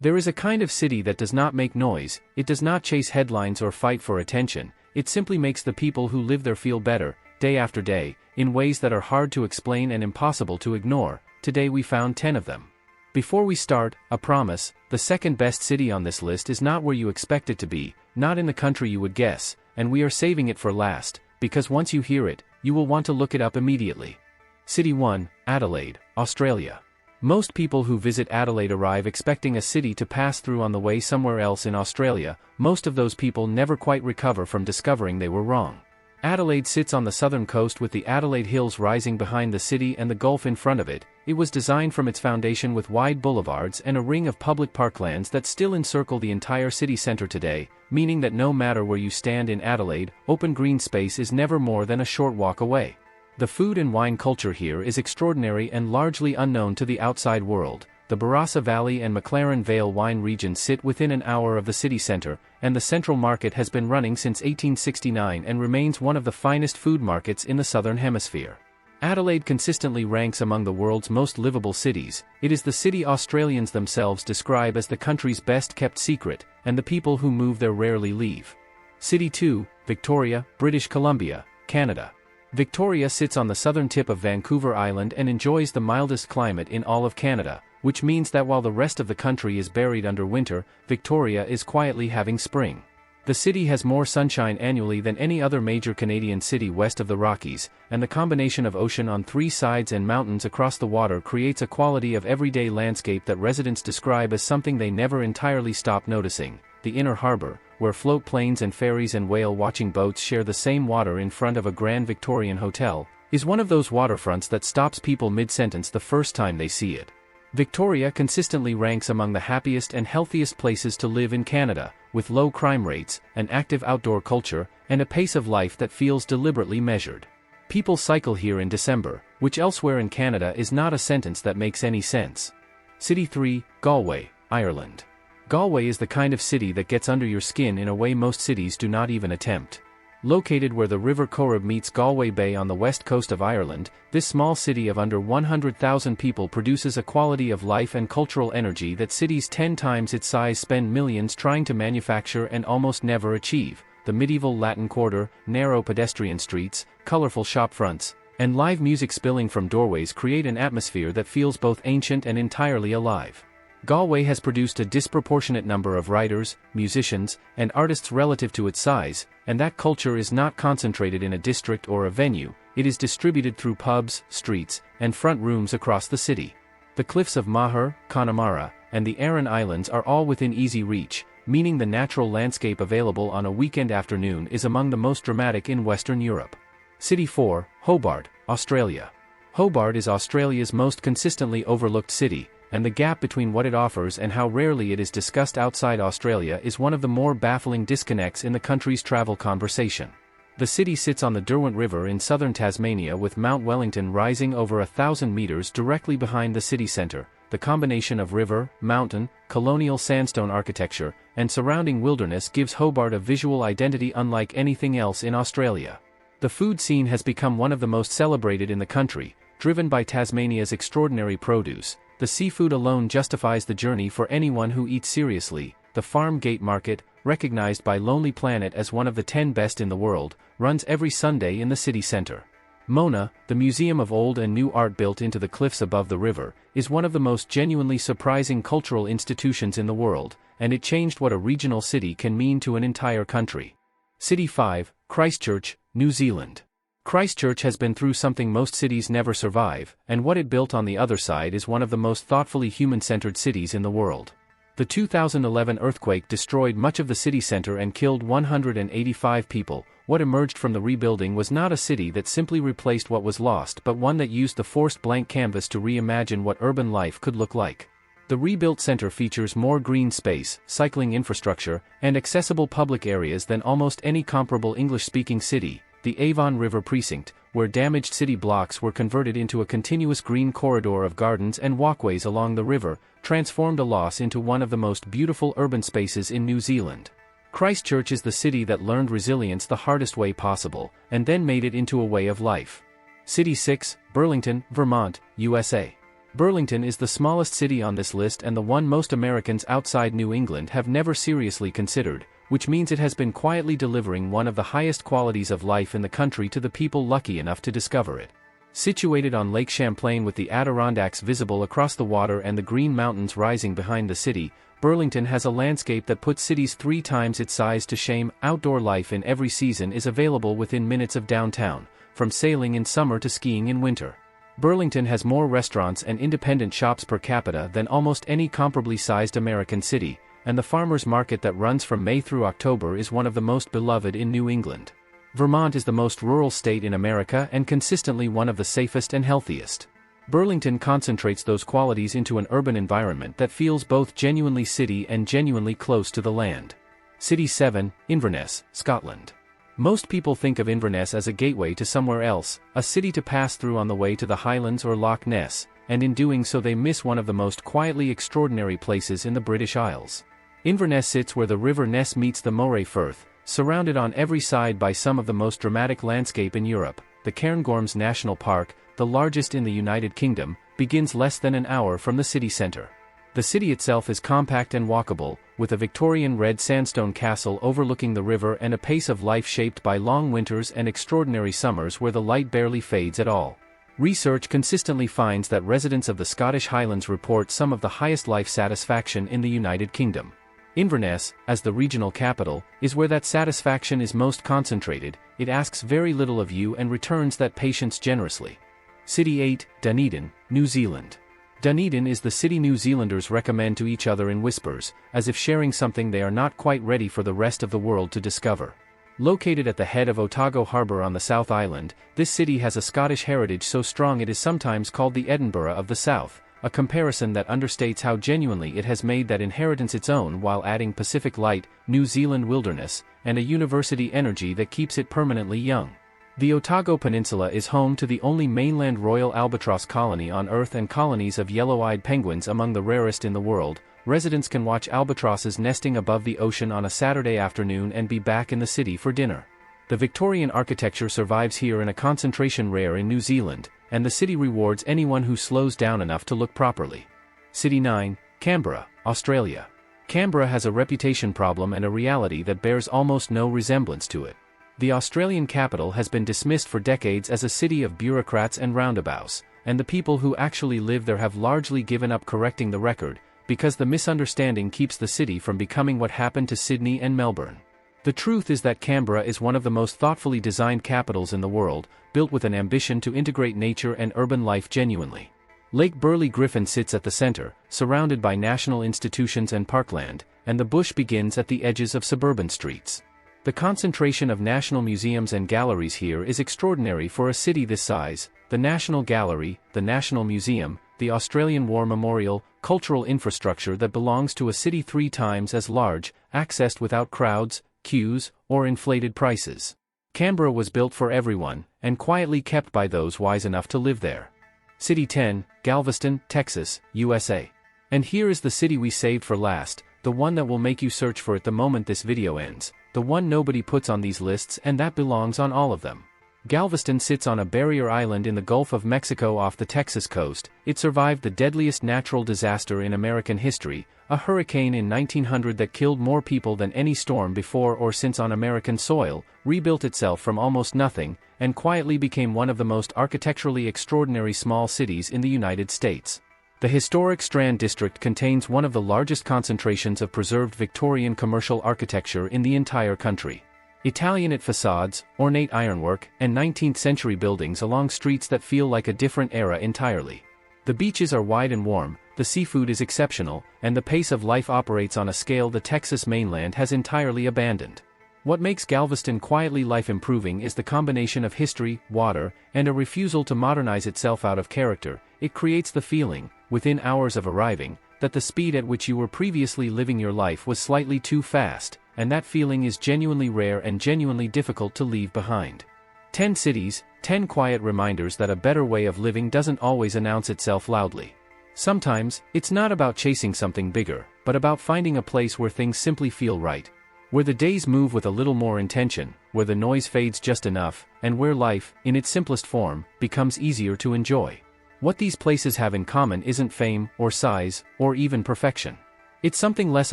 There is a kind of city that does not make noise, it does not chase headlines or fight for attention, it simply makes the people who live there feel better, day after day, in ways that are hard to explain and impossible to ignore. Today we found 10 of them. Before we start, a promise: the second best city on this list is not where you expect it to be, not in the country you would guess, and we are saving it for last, because once you hear it, you will want to look it up immediately. City 1, Adelaide, Australia. Most people who visit Adelaide arrive expecting a city to pass through on the way somewhere else in Australia. Most of those people never quite recover from discovering they were wrong. Adelaide sits on the southern coast with the Adelaide Hills rising behind the city and the Gulf in front of it. It was designed from its foundation with wide boulevards and a ring of public parklands that still encircle the entire city centre today, meaning that no matter where you stand in Adelaide, open green space is never more than a short walk away. The food and wine culture here is extraordinary and largely unknown to the outside world. The Barossa Valley and McLaren Vale wine regions sit within an hour of the city centre, and the Central Market has been running since 1869 and remains one of the finest food markets in the Southern Hemisphere. Adelaide consistently ranks among the world's most livable cities. It is the city Australians themselves describe as the country's best-kept secret, and the people who move there rarely leave. City 2, Victoria, British Columbia, Canada. Victoria sits on the southern tip of Vancouver Island and enjoys the mildest climate in all of Canada, which means that while the rest of the country is buried under winter, Victoria is quietly having spring. The city has more sunshine annually than any other major Canadian city west of the Rockies, and the combination of ocean on three sides and mountains across the water creates a quality of everyday landscape that residents describe as something they never entirely stop noticing. The inner harbor, where float planes and ferries and whale-watching boats share the same water in front of a Grand Victorian hotel, is one of those waterfronts that stops people mid-sentence the first time they see it. Victoria consistently ranks among the happiest and healthiest places to live in Canada, with low crime rates, an active outdoor culture, and a pace of life that feels deliberately measured. People cycle here in December, which elsewhere in Canada is not a sentence that makes any sense. City 3, Galway, Ireland. Galway is the kind of city that gets under your skin in a way most cities do not even attempt. Located where the River Corrib meets Galway Bay on the west coast of Ireland, this small city of under 100,000 people produces a quality of life and cultural energy that cities 10 times its size spend millions trying to manufacture and almost never achieve. The medieval Latin Quarter, narrow pedestrian streets, colorful shop fronts, and live music spilling from doorways create an atmosphere that feels both ancient and entirely alive. Galway has produced a disproportionate number of writers, musicians, and artists relative to its size, and that culture is not concentrated in a district or a venue. It is distributed through pubs, streets, and front rooms across the city. The cliffs of Maher, Connemara, and the Aran Islands are all within easy reach, meaning the natural landscape available on a weekend afternoon is among the most dramatic in Western Europe. City 4, Hobart, Australia. Hobart is Australia's most consistently overlooked city, and the gap between what it offers and how rarely it is discussed outside Australia is one of the more baffling disconnects in the country's travel conversation. The city sits on the Derwent River in southern Tasmania with Mount Wellington rising over 1,000 meters directly behind the city centre. The combination of river, mountain, colonial sandstone architecture, and surrounding wilderness gives Hobart a visual identity unlike anything else in Australia. The food scene has become one of the most celebrated in the country, driven by Tasmania's extraordinary produce. The seafood alone justifies the journey for anyone who eats seriously. The Farm Gate Market, recognized by Lonely Planet as one of the 10 best in the world, runs every Sunday in the city center. Mona, the museum of old and new art built into the cliffs above the river, is one of the most genuinely surprising cultural institutions in the world, and it changed what a regional city can mean to an entire country. City 5, Christchurch, New Zealand. Christchurch has been through something most cities never survive, and what it built on the other side is one of the most thoughtfully human-centered cities in the world. The 2011 earthquake destroyed much of the city center and killed 185 people. What emerged from the rebuilding was not a city that simply replaced what was lost but one that used the forced blank canvas to reimagine what urban life could look like. The rebuilt center features more green space, cycling infrastructure, and accessible public areas than almost any comparable English-speaking city. The Avon River Precinct, where damaged city blocks were converted into a continuous green corridor of gardens and walkways along the river, transformed a loss into one of the most beautiful urban spaces in New Zealand. Christchurch is the city that learned resilience the hardest way possible, and then made it into a way of life. City 6, Burlington, Vermont, USA. Burlington is the smallest city on this list and the one most Americans outside New England have never seriously considered, which means it has been quietly delivering one of the highest qualities of life in the country to the people lucky enough to discover it. Situated on Lake Champlain with the Adirondacks visible across the water and the Green Mountains rising behind the city, Burlington has a landscape that puts cities 3 times its size to shame. Outdoor life in every season is available within minutes of downtown, from sailing in summer to skiing in winter. Burlington has more restaurants and independent shops per capita than almost any comparably sized American city, and the farmers market that runs from May through October is one of the most beloved in New England. Vermont is the most rural state in America and consistently one of the safest and healthiest. Burlington concentrates those qualities into an urban environment that feels both genuinely city and genuinely close to the land. City 7, Inverness, Scotland. Most people think of Inverness as a gateway to somewhere else, a city to pass through on the way to the Highlands or Loch Ness, and in doing so they miss one of the most quietly extraordinary places in the British Isles. Inverness sits where the River Ness meets the Moray Firth, surrounded on every side by some of the most dramatic landscape in Europe. The Cairngorms National Park, the largest in the United Kingdom, begins less than an hour from the city centre. The city itself is compact and walkable, with a Victorian red sandstone castle overlooking the river and a pace of life shaped by long winters and extraordinary summers where the light barely fades at all. Research consistently finds that residents of the Scottish Highlands report some of the highest life satisfaction in the United Kingdom. Inverness, as the regional capital, is where that satisfaction is most concentrated. It asks very little of you and returns that patience generously. City 8, Dunedin, New Zealand. Dunedin is the city New Zealanders recommend to each other in whispers, as if sharing something they are not quite ready for the rest of the world to discover. Located at the head of Otago Harbour on the South Island, this city has a Scottish heritage so strong it is sometimes called the Edinburgh of the South, a comparison that understates how genuinely it has made that inheritance its own while adding Pacific light, New Zealand wilderness, and a university energy that keeps it permanently young. The Otago Peninsula is home to the only mainland royal albatross colony on Earth and colonies of yellow-eyed penguins among the rarest in the world. Residents can watch albatrosses nesting above the ocean on a Saturday afternoon and be back in the city for dinner. The Victorian architecture survives here in a concentration rare in New Zealand, and the city rewards anyone who slows down enough to look properly. City 9, Canberra, Australia. Canberra has a reputation problem and a reality that bears almost no resemblance to it. The Australian capital has been dismissed for decades as a city of bureaucrats and roundabouts, and the people who actually live there have largely given up correcting the record, because the misunderstanding keeps the city from becoming what happened to Sydney and Melbourne. The truth is that Canberra is one of the most thoughtfully designed capitals in the world, built with an ambition to integrate nature and urban life genuinely. Lake Burley Griffin sits at the center, surrounded by national institutions and parkland, and the bush begins at the edges of suburban streets. The concentration of national museums and galleries here is extraordinary for a city this size. The National Gallery, the National Museum, the Australian War Memorial, cultural infrastructure that belongs to a city 3 times as large, accessed without crowds, queues, or inflated prices. Canberra was built for everyone, and quietly kept by those wise enough to live there. City 10, Galveston, Texas, USA. And here is the city we saved for last, the one that will make you search for it the moment this video ends, the one nobody puts on these lists and that belongs on all of them. Galveston sits on a barrier island in the Gulf of Mexico off the Texas coast. It survived the deadliest natural disaster in American history, a hurricane in 1900 that killed more people than any storm before or since on American soil, rebuilt itself from almost nothing, and quietly became one of the most architecturally extraordinary small cities in the United States. The historic Strand District contains one of the largest concentrations of preserved Victorian commercial architecture in the entire country. Italianate facades, ornate ironwork, and 19th-century buildings along streets that feel like a different era entirely. The beaches are wide and warm, the seafood is exceptional, and the pace of life operates on a scale the Texas mainland has entirely abandoned. What makes Galveston quietly life-improving is the combination of history, water, and a refusal to modernize itself out of character. It creates the feeling, within hours of arriving, that the speed at which you were previously living your life was slightly too fast, and that feeling is genuinely rare and genuinely difficult to leave behind. 10 cities, 10 quiet reminders that a better way of living doesn't always announce itself loudly. Sometimes, it's not about chasing something bigger, but about finding a place where things simply feel right. Where the days move with a little more intention, where the noise fades just enough, and where life, in its simplest form, becomes easier to enjoy. What these places have in common isn't fame, or size, or even perfection. It's something less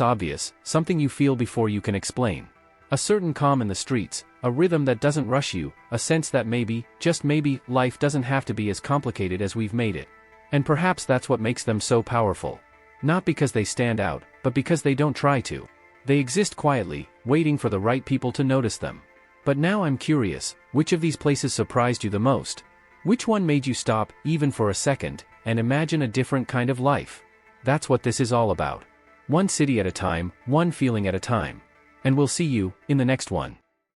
obvious, something you feel before you can explain. A certain calm in the streets, a rhythm that doesn't rush you, a sense that maybe, just maybe, life doesn't have to be as complicated as we've made it. And perhaps that's what makes them so powerful. Not because they stand out, but because they don't try to. They exist quietly, waiting for the right people to notice them. But now I'm curious, which of these places surprised you the most? Which one made you stop, even for a second, and imagine a different kind of life? That's what this is all about. One city at a time, one feeling at a time. And we'll see you in the next one.